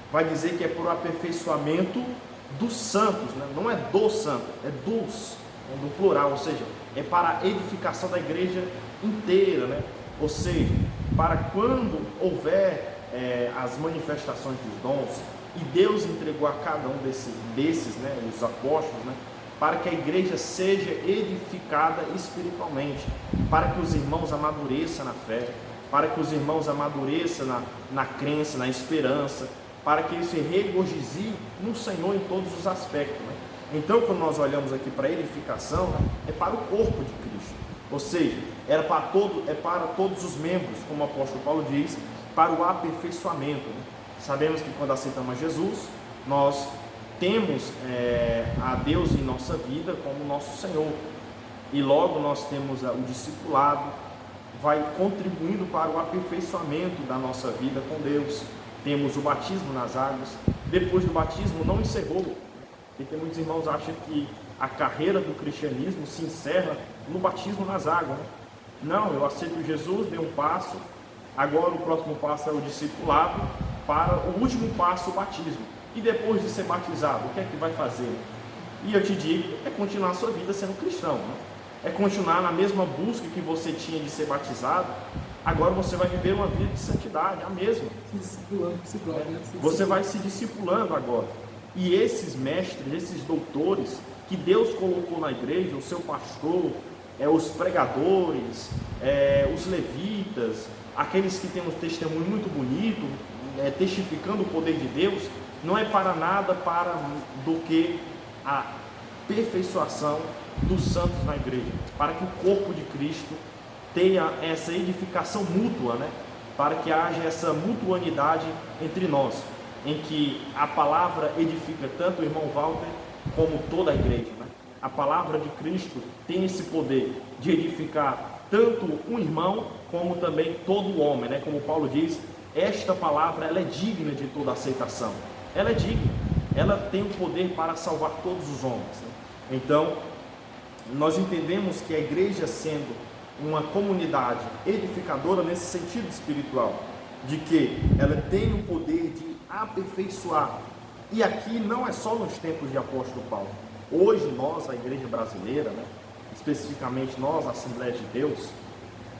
vai dizer que é por aperfeiçoamento dos santos, né? Não é do santo, é dos, no plural, ou seja, é para a edificação da igreja inteira, né? Ou seja, para quando houver as manifestações dos dons, e Deus entregou a cada um desses, né, os apóstolos, né, para que a igreja seja edificada espiritualmente, para que os irmãos amadureçam na fé, para que os irmãos amadureçam na crença, na esperança, para que eles se regozijem no Senhor em todos os aspectos, né? Então, quando nós olhamos aqui para a edificação, né, é para o corpo de Cristo, ou seja, é para todos os membros, como o apóstolo Paulo diz, para o aperfeiçoamento. Né? Sabemos que quando aceitamos Jesus, nós temos a Deus em nossa vida como nosso Senhor, e logo nós temos o discipulado, vai contribuindo para o aperfeiçoamento da nossa vida com Deus. Temos o batismo nas águas. Depois do batismo não encerrou, porque muitos irmãos acham que a carreira do cristianismo se encerra no batismo nas águas, né? Não, eu aceito Jesus, dei um passo, agora o próximo passo é o discipulado, para o último passo, o batismo. E depois de ser batizado, o que é que vai fazer? E eu te digo, é continuar a sua vida sendo cristão, né? É continuar na mesma busca que você tinha de ser batizado. Agora você vai viver uma vida de santidade, a mesma. Você vai se discipulando agora. E esses mestres, esses doutores que Deus colocou na igreja, o seu pastor, os pregadores, os levitas, aqueles que têm um testemunho muito bonito, testificando o poder de Deus, não é para nada do que a aperfeiçoação dos santos na igreja, para que o corpo de Cristo tenha essa edificação mútua, né? Para que haja essa mutualidade entre nós, em que a palavra edifica tanto o irmão Walter como toda a igreja, né? A palavra de Cristo tem esse poder de edificar tanto um irmão como também todo o homem, né? Como Paulo diz, esta palavra ela é digna de toda aceitação, ela é digna, ela tem o poder para salvar todos os homens, né? Então nós entendemos que a igreja, sendo uma comunidade edificadora nesse sentido espiritual, de que ela tem o poder de aperfeiçoar, e aqui não é só nos tempos de apóstolo Paulo. Hoje nós, a igreja brasileira, né, especificamente nós, a Assembleia de Deus,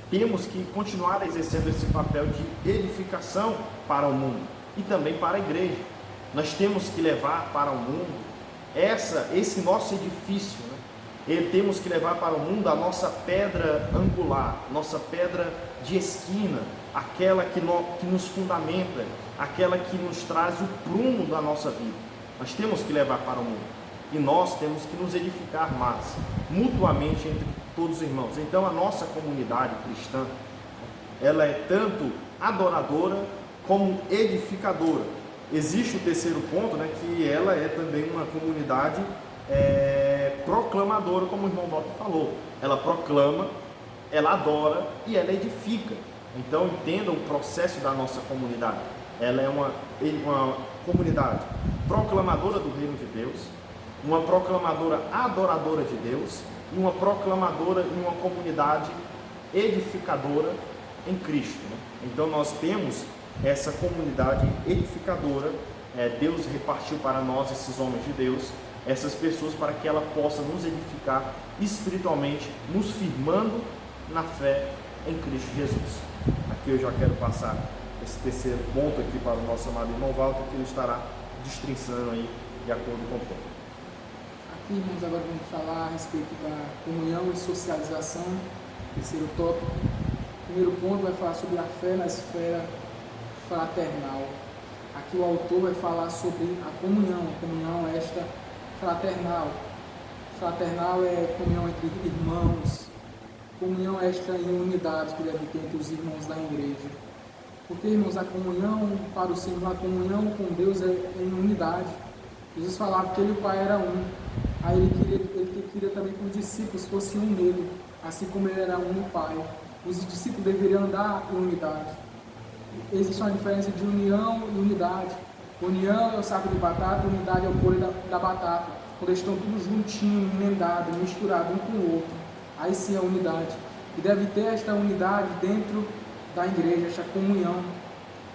temos que continuar exercendo esse papel de edificação para o mundo e também para a igreja. Nós temos que levar para o mundo esse nosso edifício, né? E temos que levar para o mundo a nossa pedra angular, nossa pedra de esquina, aquela que nos fundamenta, aquela que nos traz o prumo da nossa vida. Nós temos que levar para o mundo e nós temos que nos edificar mais, mutuamente entre todos os irmãos. Então a nossa comunidade cristã, ela é tanto adoradora como edificadora. Existe o terceiro ponto, né, que ela é também uma comunidade proclamadora, como o irmão Walter falou. Ela proclama, ela adora e ela edifica. Então entenda o processo da nossa comunidade. Ela é uma comunidade proclamadora do reino de Deus, uma proclamadora adoradora de Deus e uma proclamadora e uma comunidade edificadora em Cristo, né? Então nós temos essa comunidade edificadora. Deus repartiu para nós esses homens de Deus, essas pessoas, para que ela possa nos edificar espiritualmente, nos firmando na fé em Cristo Jesus. Aqui eu já quero passar esse terceiro ponto aqui para o nosso amado irmão Walter, que ele estará destrinçando aí de acordo com o ponto. Aqui, irmãos, agora vamos falar a respeito da comunhão e socialização, terceiro tópico. O primeiro ponto vai falar sobre a fé na esfera fraternal. Aqui o autor vai falar sobre a comunhão esta fraternal. Fraternal é comunhão entre irmãos, comunhão esta em unidade que deve ter entre os irmãos da igreja. Porque, irmãos, a comunhão para o Senhor, a comunhão com Deus é em unidade. Jesus falava que ele e o Pai eram um. Aí ele queria também que os discípulos fossem um nele, assim como ele era um no Pai. Os discípulos deveriam andar em unidade. Existe uma diferença de união e unidade. União é o saco de batata, unidade é o pôr da batata. Quando eles estão tudo juntinho, emendado, misturado um com o outro. Aí sim é unidade. E deve ter esta unidade dentro da igreja, esta comunhão.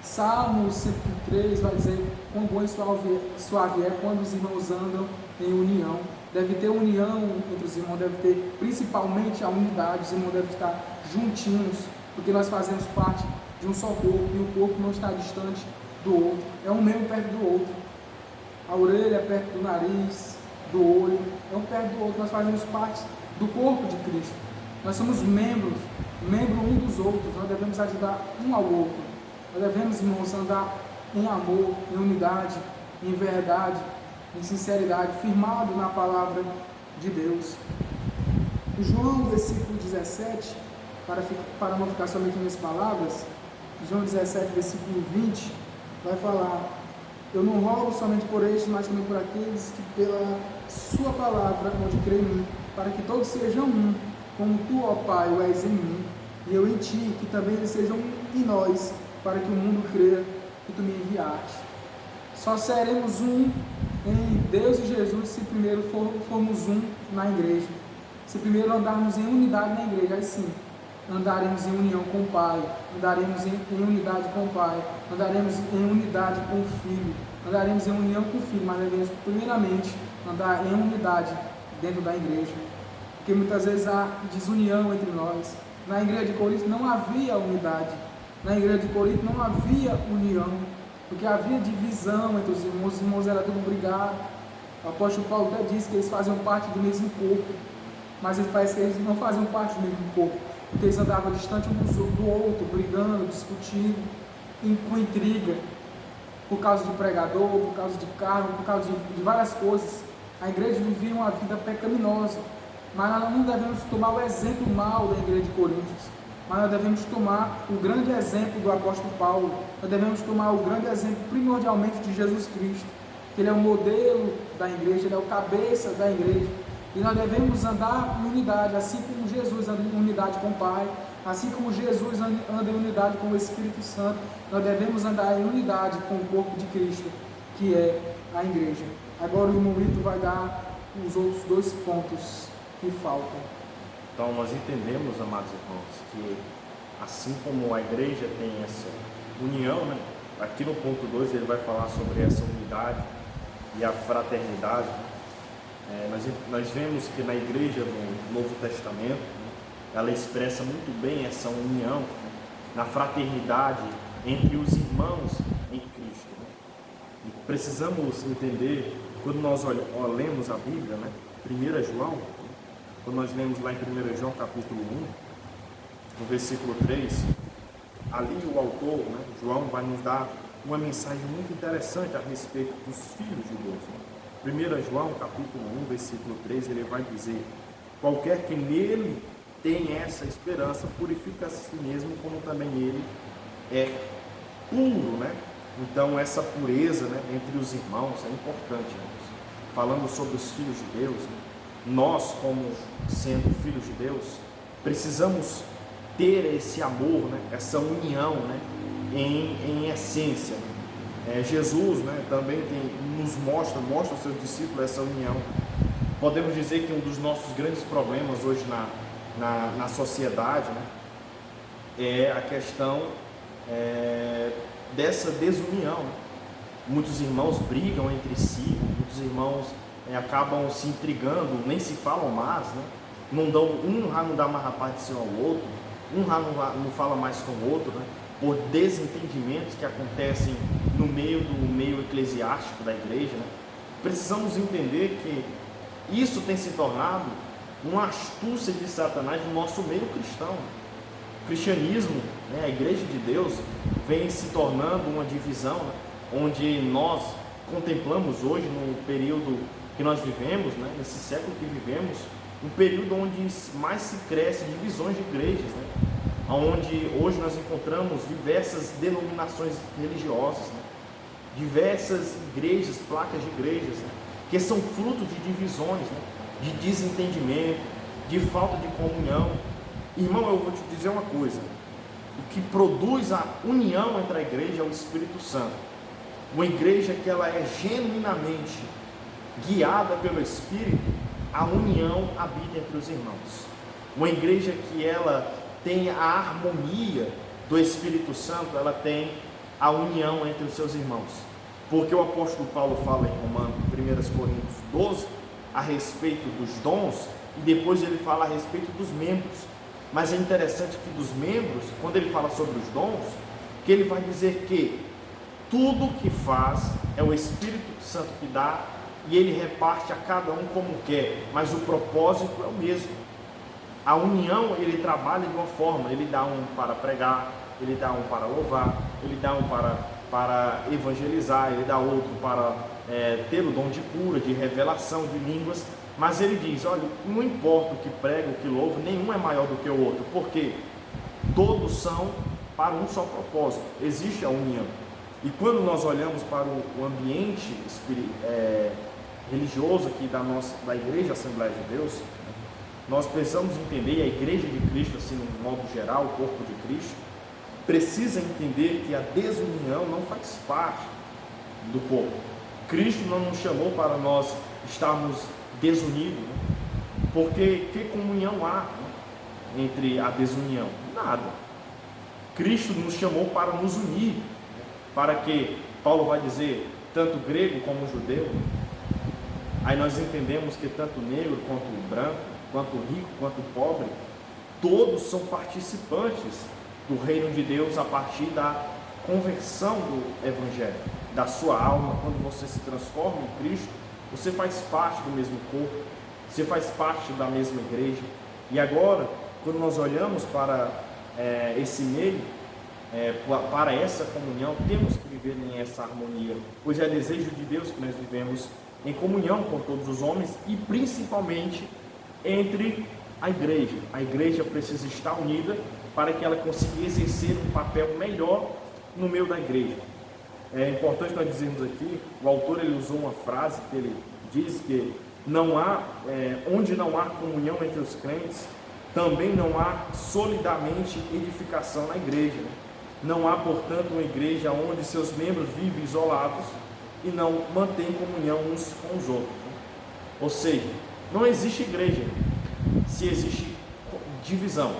Salmo 103 vai dizer: quão bom e suave é quando os irmãos andam em união. Deve ter união entre os irmãos, deve ter principalmente a unidade. Os irmãos devem estar juntinhos, porque nós fazemos parte de um só corpo, e o corpo não está distante do outro, é um membro perto do outro. A orelha é perto do nariz, do olho, é um perto do outro. Nós fazemos parte do corpo de Cristo. Nós somos membros um dos outros. Nós devemos ajudar um ao outro. Nós devemos, irmãos, andar em amor, em unidade, em verdade, em sinceridade, firmado na palavra de Deus. João, versículo 17, para não ficar somente nas palavras, João 17, versículo 20, vai falar: eu não rogo somente por estes, mas também por aqueles que pela sua palavra onde creem em mim, para que todos sejam um, como tu, ó Pai, o és em mim, e eu em ti, que também eles sejam um em nós, para que o mundo creia que tu me enviaste. Só seremos um em Deus e Jesus se primeiro formos um na igreja. Se primeiro andarmos em unidade na igreja, aí sim, andaremos em união com o Pai, andaremos em unidade com o Pai, andaremos em unidade com o Filho, andaremos em união com o Filho, mas devemos primeiramente andar em unidade dentro da igreja, porque muitas vezes há desunião entre nós. Na igreja de Corinto não havia unidade, na igreja de Corinto não havia união, porque havia divisão entre os irmãos eram tudo brigados. O apóstolo Paulo até disse que eles faziam parte do mesmo corpo, mas parece que eles não faziam parte do mesmo corpo, porque eles andavam distante um do outro, brigando, discutindo, com intriga, por causa de pregador, por causa de cargo, por causa de várias coisas. A igreja vivia uma vida pecaminosa, mas nós não devemos tomar o exemplo mau da igreja de Coríntios, mas nós devemos tomar o grande exemplo do apóstolo Paulo, nós devemos tomar o grande exemplo primordialmente de Jesus Cristo, que ele é o modelo da igreja, ele é o cabeça da igreja, e nós devemos andar em unidade, assim como Jesus anda em unidade com o Pai, assim como Jesus anda em unidade com o Espírito Santo, nós devemos andar em unidade com o corpo de Cristo, que é a igreja. Agora o irmão Ito vai dar os outros 2 pontos que faltam. Então nós entendemos, amados irmãos, que assim como a igreja tem essa união, né? Aqui no ponto 2 ele vai falar sobre essa unidade e a fraternidade. Nós vemos que na igreja do Novo Testamento, ela expressa muito bem essa união, na fraternidade entre os irmãos em Cristo. E precisamos entender, quando nós lemos a Bíblia, 1 João, quando nós lemos lá em 1 João capítulo 1, no versículo 3, ali o autor, João, vai nos dar uma mensagem muito interessante a respeito dos filhos de Deus. 1 João capítulo 1, versículo 3, ele vai dizer: qualquer que nele tem essa esperança, purifica a si mesmo, como também ele é puro, Então essa pureza, entre os irmãos é importante, irmãos. Falando sobre os filhos de Deus, nós, como sendo filhos de Deus, precisamos ter esse amor, essa união, em essência. Jesus, também nos mostra aos seus discípulos essa união. Podemos dizer que um dos nossos grandes problemas hoje na sociedade, é a questão dessa desunião. Muitos irmãos brigam entre si, muitos irmãos acabam se intrigando, nem se falam mais, um não dá mais atenção ao outro, não fala mais com o outro, por desentendimentos que acontecem no meio eclesiástico da igreja. Precisamos entender que isso tem se tornado uma astúcia de Satanás no nosso meio cristão. O cristianismo, a igreja de Deus, vem se tornando uma divisão, onde nós contemplamos hoje, no período que nós vivemos, nesse século que vivemos, um período onde mais se cresce divisões de igrejas, onde hoje nós encontramos diversas denominações religiosas, diversas igrejas, placas de igrejas, que são fruto de divisões, de desentendimento, de falta de comunhão. Irmão, eu vou te dizer uma coisa: o que produz a união entre a igreja é o Espírito Santo. Uma igreja que ela é genuinamente guiada pelo Espírito, a união habita entre os irmãos. Uma igreja que ela tem a harmonia do Espírito Santo, ela tem a união entre os seus irmãos. Porque o apóstolo Paulo fala em Romanos, 1 Coríntios 12, a respeito dos dons, e depois ele fala a respeito dos membros. Mas é interessante que dos membros, quando ele fala sobre os dons, que ele vai dizer que tudo que faz é o Espírito Santo que dá, e ele reparte a cada um como quer, mas o propósito é o mesmo. A união, ele trabalha de uma forma, ele dá um para pregar, ele dá um para louvar, ele dá um para evangelizar, ele dá outro para ter o dom de cura, de revelação de línguas, mas ele diz, olha, não importa o que prega, o que louva, nenhum é maior do que o outro, porque todos são para um só propósito, existe a união. E quando nós olhamos para o ambiente religioso aqui da Igreja Assembleia de Deus, nós precisamos entender, e a Igreja de Cristo, assim, no modo geral, o corpo de Cristo, precisa entender que a desunião não faz parte do corpo. Cristo não nos chamou para nós estarmos desunidos, né? Porque que comunhão há, né, entre a desunião? Nada. Cristo nos chamou para nos unir, para que, Paulo vai dizer, tanto grego como judeu. Aí nós entendemos que tanto negro quanto branco, quanto rico quanto pobre, todos são participantes do reino de Deus a partir da conversão do Evangelho, da sua alma. Quando você se transforma em Cristo, você faz parte do mesmo corpo, você faz parte da mesma igreja. E agora, quando nós olhamos para esse meio, para essa comunhão, temos que viver em essa harmonia, pois é desejo de Deus que nós vivemos em comunhão com todos os homens e principalmente entre a igreja. A igreja precisa estar unida para que ela consiga exercer um papel melhor no meio da igreja. É importante nós dizermos aqui, o autor ele usou uma frase que ele diz que não há, onde não há comunhão entre os crentes, também não há solidamente edificação na igreja. Não há, portanto, uma igreja onde seus membros vivem isolados e não mantêm comunhão uns com os outros. Ou seja, não existe igreja se existe divisão.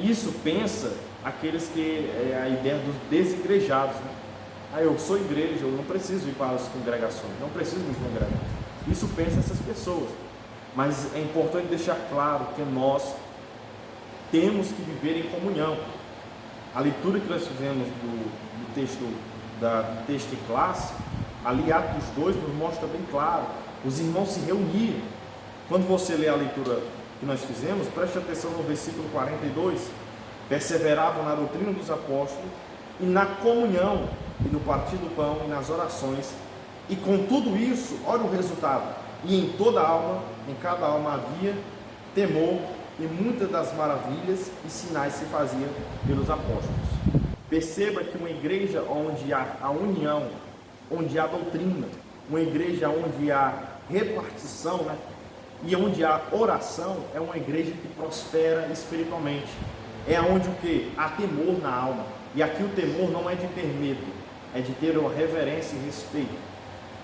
Isso pensa aqueles que a ideia dos desigrejados, né? Eu sou igreja, eu não preciso ir para as congregações, não preciso me congregar. Isso pensa essas pessoas. Mas é importante deixar claro que nós temos que viver em comunhão. A leitura que nós fizemos do texto em classe, ali Atos 2 nos mostra bem claro, os irmãos se reuniram. Quando você lê a leitura que nós fizemos, preste atenção no versículo 42, perseveravam na doutrina dos apóstolos e na comunhão, e no partir do pão e nas orações, e com tudo isso, olha o resultado, e em toda alma, em cada alma havia temor, e muitas das maravilhas e sinais se faziam pelos apóstolos. Perceba que uma igreja onde há a união, onde há doutrina, uma igreja onde há repartição, né? E onde há oração, é uma igreja que prospera espiritualmente. É onde o que? Há temor na alma. E aqui o temor não é de ter medo, é de ter uma reverência e respeito.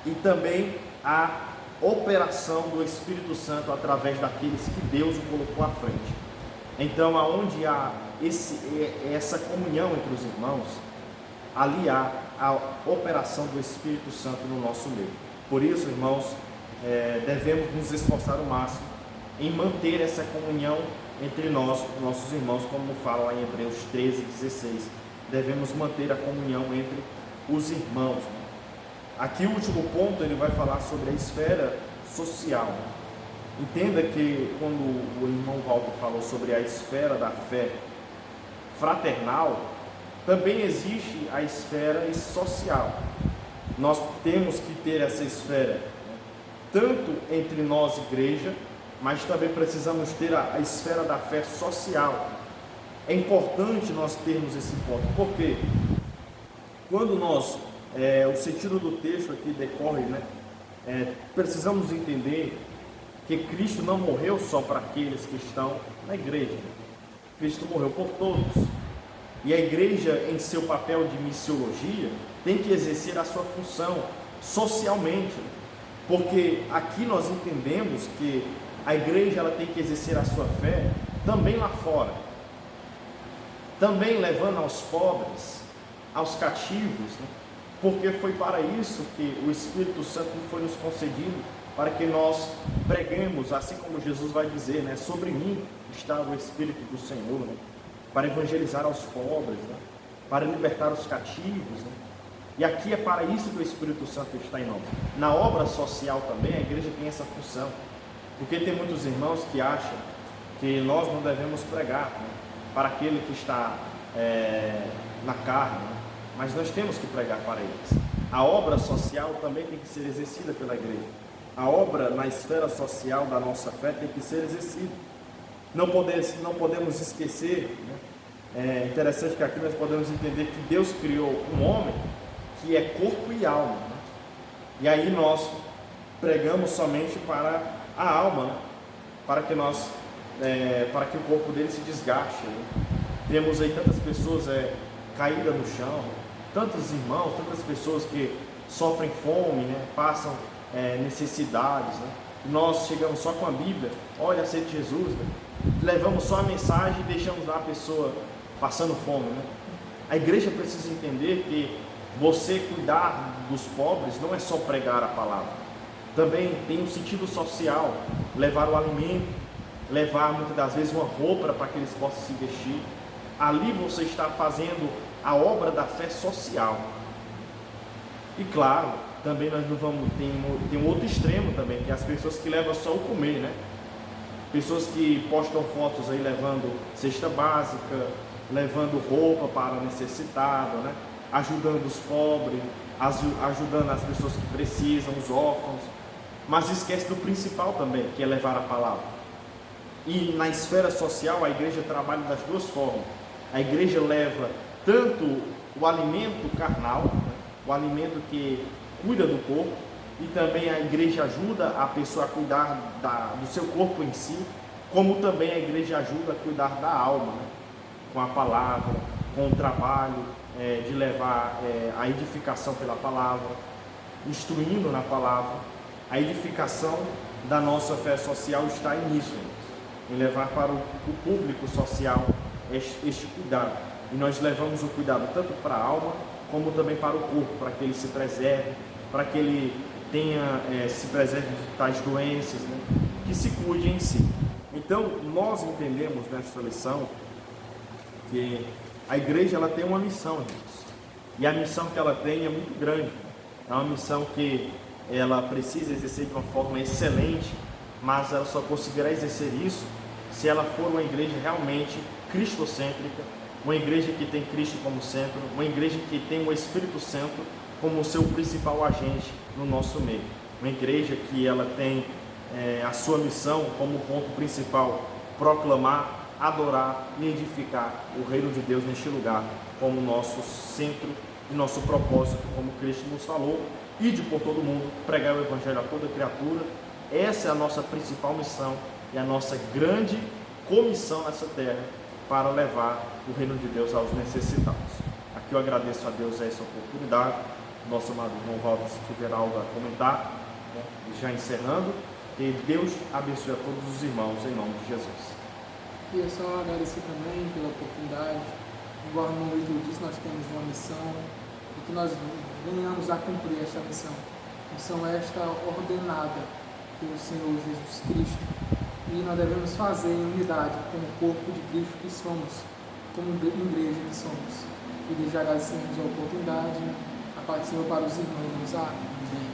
E também a operação do Espírito Santo através daqueles que Deus o colocou à frente. Então, aonde há essa comunhão entre os irmãos, ali há a operação do Espírito Santo no nosso meio. Por isso, irmãos, devemos nos esforçar ao máximo em manter essa comunhão entre nós, nossos irmãos, como fala lá em Hebreus 13:16. Devemos manter a comunhão entre os irmãos. Aqui o último ponto, ele vai falar sobre a esfera social. Entenda que quando o irmão Walter falou sobre a esfera da fé fraternal, também existe a esfera social. Nós temos que ter essa esfera, tanto entre nós, igreja, mas também precisamos ter a esfera da fé social. É importante nós termos esse ponto, porque quando nós, o sentido do texto aqui decorre, né? Precisamos entender que Cristo não morreu só para aqueles que estão na igreja. Cristo morreu por todos. E a igreja, em seu papel de missiologia, tem que exercer a sua função socialmente. Porque aqui nós entendemos que a igreja ela tem que exercer a sua fé também lá fora. Também levando aos pobres, aos cativos, né? Porque foi para isso que o Espírito Santo foi nos concedido, para que nós preguemos, assim como Jesus vai dizer, né? Sobre mim está o Espírito do Senhor, né? Para evangelizar aos pobres, né? Para libertar os cativos, né? E aqui é para isso que o Espírito Santo está em nós. Na obra social também, a igreja tem essa função, porque tem muitos irmãos que acham que nós não devemos pregar, né? Para aquele que está na carne, né? Mas nós temos que pregar para eles. a obra social também tem que ser exercida pela igreja. A obra na esfera social da nossa fé tem que ser exercida. Não podemos esquecer, né? É interessante que aqui nós podemos entender que Deus criou um homem que é corpo e alma, né? E aí nós pregamos somente para a alma, né? para que o corpo dele se desgaste, né? Temos aí tantas pessoas caídas no chão, tantos irmãos, tantas pessoas que sofrem fome, né? Passam necessidades, né? Nós chegamos só com a Bíblia, olha, aceite Jesus, né? Levamos só a mensagem e deixamos lá a pessoa passando fome, né? A igreja precisa entender que você cuidar dos pobres não é só pregar a palavra, também tem um sentido social, levar o alimento, levar muitas das vezes uma roupa para que eles possam se vestir. Ali você está fazendo a obra da fé social. E claro, também nós não vamos, tem um outro extremo também, que é as pessoas que levam só o comer, né? Pessoas que postam fotos aí levando cesta básica, levando roupa para necessitado, né? Ajudando os pobres, ajudando as pessoas que precisam, os órfãos, mas esquece do principal também, que é levar a palavra. E na esfera social a igreja trabalha das duas formas. A igreja leva tanto o alimento carnal, né? O alimento que cuida do corpo, e também a igreja ajuda a pessoa a cuidar do seu corpo em si, como também a igreja ajuda a cuidar da alma, né? Com a palavra, com o trabalho de levar a edificação pela palavra, instruindo na palavra. A edificação da nossa fé social está nisso, em levar para o público social este cuidado. E nós levamos o cuidado tanto para a alma, como também para o corpo, para que ele se preserve, para que ele se preserve de tais doenças, né? Que se cuide em si. Então, nós entendemos nesta lição que a igreja ela tem uma missão, gente. E a missão que ela tem é muito grande. É uma missão que ela precisa exercer de uma forma excelente, mas ela só conseguirá exercer isso se ela for uma igreja realmente cristocêntrica, uma igreja que tem Cristo como centro, uma igreja que tem o Espírito Santo como seu principal agente no nosso meio. Uma igreja que ela tem a sua missão como ponto principal, proclamar, adorar e edificar o reino de Deus neste lugar, como nosso centro e nosso propósito, como Cristo nos falou, ide por todo mundo, pregar o Evangelho a toda criatura. Essa é a nossa principal missão e a nossa grande comissão nessa terra, para levar o reino de Deus aos necessitados. Aqui eu agradeço a Deus essa oportunidade. Nosso amado irmão Walter, se tiver algo a comentar, né? Já encerrando, que Deus abençoe a todos os irmãos em nome de Jesus. Queria só agradecer também pela oportunidade. Igual no livro diz, nós temos uma missão e que nós venhamos a cumprir esta missão. Missão esta ordenada pelo Senhor Jesus Cristo. E nós devemos fazer em unidade como corpo de Cristo que somos, como igreja que somos. E desde agradecemos a oportunidade, a paz do Senhor para os irmãos. Amém.